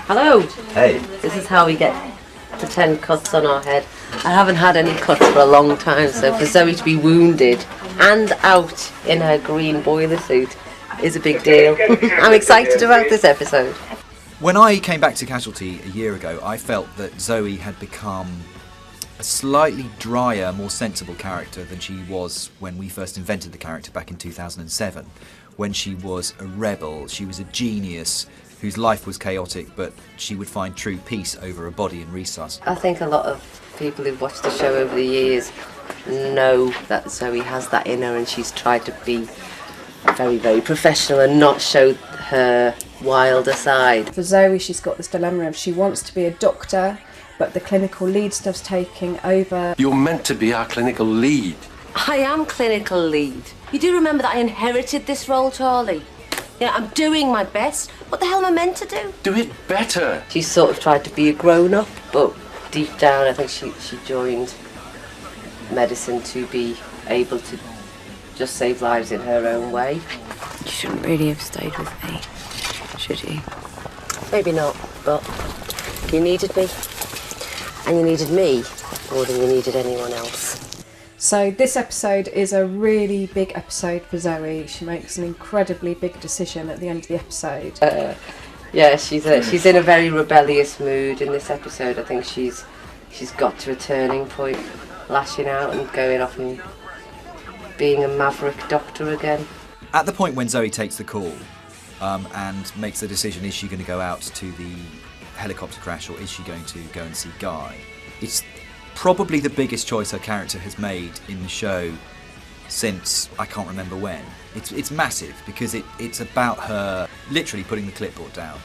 Hello. Hey. This is how we get to 10 cuts on our head. I haven't had any cuts for a long time, so for Zoe to be wounded and out in her green boiler suit is a big deal. I'm excited about this episode. When I came back to Casualty a year ago, I felt that Zoe had become a slightly drier, more sensible character than she was when we first invented the character back in 2007. When she was a rebel, she was a genius whose life was chaotic, but she would find true peace over a body in resus. I think a lot of people who've watched the show over the years know that Zoe has that in her, and she's tried to be very, very professional and not show her wilder side. For Zoe, she's got this dilemma of she wants to be a doctor, but the clinical lead stuff's taking over. You're meant to be our clinical lead. I am clinical lead. You do remember that I inherited this role, Charlie? Yeah, I'm doing my best. What the hell am I meant to do? Do it better. She sort of tried to be a grown-up, but deep down I think she joined medicine to be able to just save lives in her own way. You shouldn't really have stayed with me, should you? Maybe not, but you needed me. And you needed me more than you needed anyone else. So this episode is a really big episode for Zoe. She makes an incredibly big decision at the end of the episode. Yeah, she's in a very rebellious mood in this episode. I think she's got to a turning point, lashing out and going off and being a maverick doctor again. At the point when Zoe takes the call and makes the decision, is she going to go out to the helicopter crash or is she going to go and see Guy? It's probably the biggest choice her character has made in the show since I can't remember when. It's massive because it's about her literally putting the clipboard down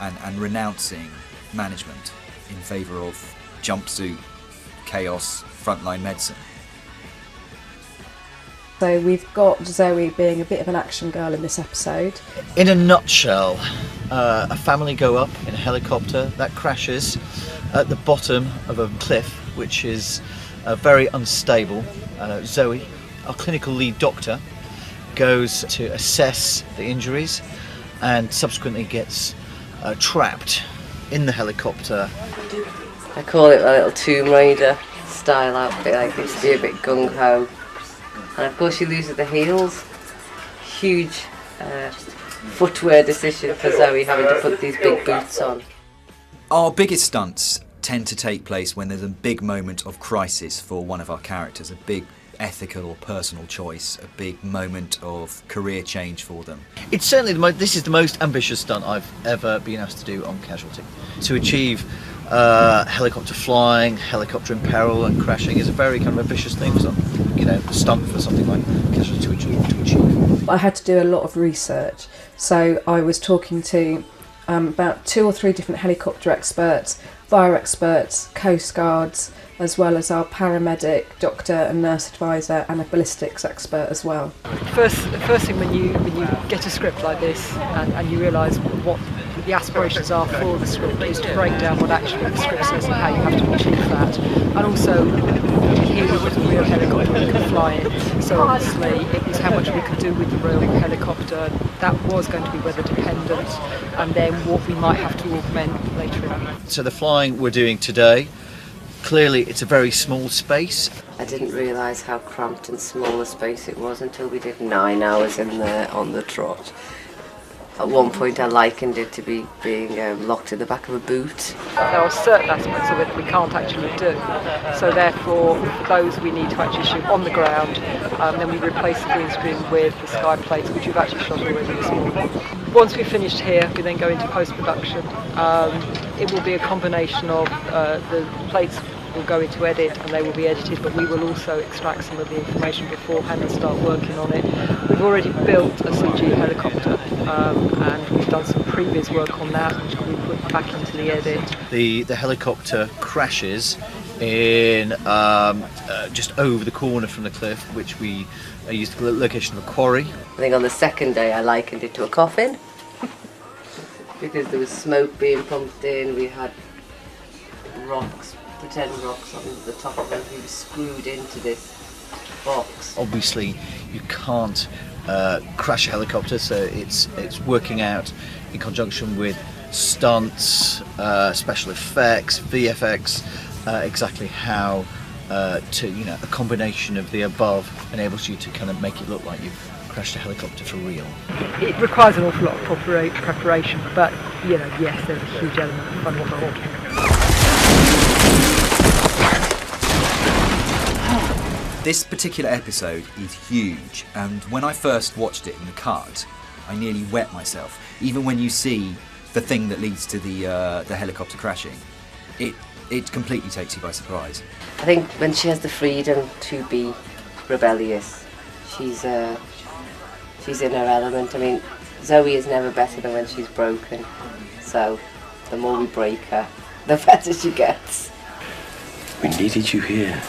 and renouncing management in favour of jumpsuit, chaos, frontline medicine. So we've got Zoe being a bit of an action girl in this episode. In a nutshell, a family go up in a helicopter that crashes at the bottom of a cliff, which is very unstable. Zoe, our clinical lead doctor, goes to assess the injuries and subsequently gets trapped in the helicopter. I call it a little Tomb Raider style outfit, like it's to be a bit gung-ho. And of course she loses the heels. Huge footwear decision for Zoe, having to put these big boots on. Our biggest stunts tend to take place when there's a big moment of crisis for one of our characters, a big ethical or personal choice, a big moment of career change for them. It's certainly this is the most ambitious stunt I've ever been asked to do on Casualty. To achieve helicopter flying, helicopter in peril and crashing is a very kind of ambitious thing for stunt for something like Casualty to achieve. I had to do a lot of research, so I was talking to about 2 or 3 different helicopter experts, fire experts, coast guards, as well as our paramedic, doctor and nurse advisor, and a ballistics expert as well. The first thing when you get a script like this and you realise what the aspirations are for the script is to break down what actually the script says and how you have to achieve that. And also, here was a real helicopter we could fly in, so obviously it was how much we could do with the real helicopter. That was going to be weather dependent, and then what we might have to augment later on. So the flying we're doing today, clearly it's a very small space. I didn't realise how cramped and small a space it was until we did 9 hours in there on the trot. At one point I likened it to being locked in the back of a boot. There are certain aspects of it that we can't actually do, so therefore for those we need to actually shoot on the ground, then we replace the green screen with the sky plates, which we've actually shot already this morning. Once we've finished here, we then go into post-production. It will be a combination of the plates will go into edit and they will be edited, but we will also extract some of the information beforehand and start working on it. We've already built a CG helicopter and we've done some previous work on that, which we put back into the edit. The helicopter crashes in just over the corner from the cliff, which we used the location of a quarry. I think on the second day I likened it to a coffin because there was smoke being pumped in. We had rocks, pretend rocks on the top of them. We were screwed into this box. Obviously you can't crash a helicopter, so it's working out in conjunction with stunts, special effects, VFX, exactly how a combination of the above enables you to kind of make it look like you've crashed a helicopter for real. It requires an awful lot of preparation, but yes, there's a huge element of fun involved. This particular episode is huge, and when I first watched it in the cut, I nearly wet myself. Even when you see the thing that leads to the helicopter crashing, it completely takes you by surprise. I think when she has the freedom to be rebellious, she's in her element. I mean, Zoe is never better than when she's broken. So the more we break her, the better she gets. We needed you here.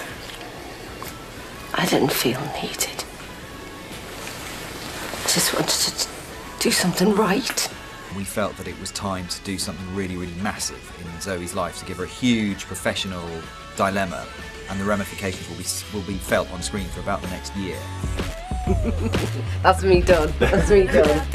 I didn't feel needed. Just wanted to do something right. We felt that it was time to do something really, really massive in Zoe's life, to give her a huge professional dilemma, and the ramifications will be felt on screen for about the next year. That's me done. That's me done.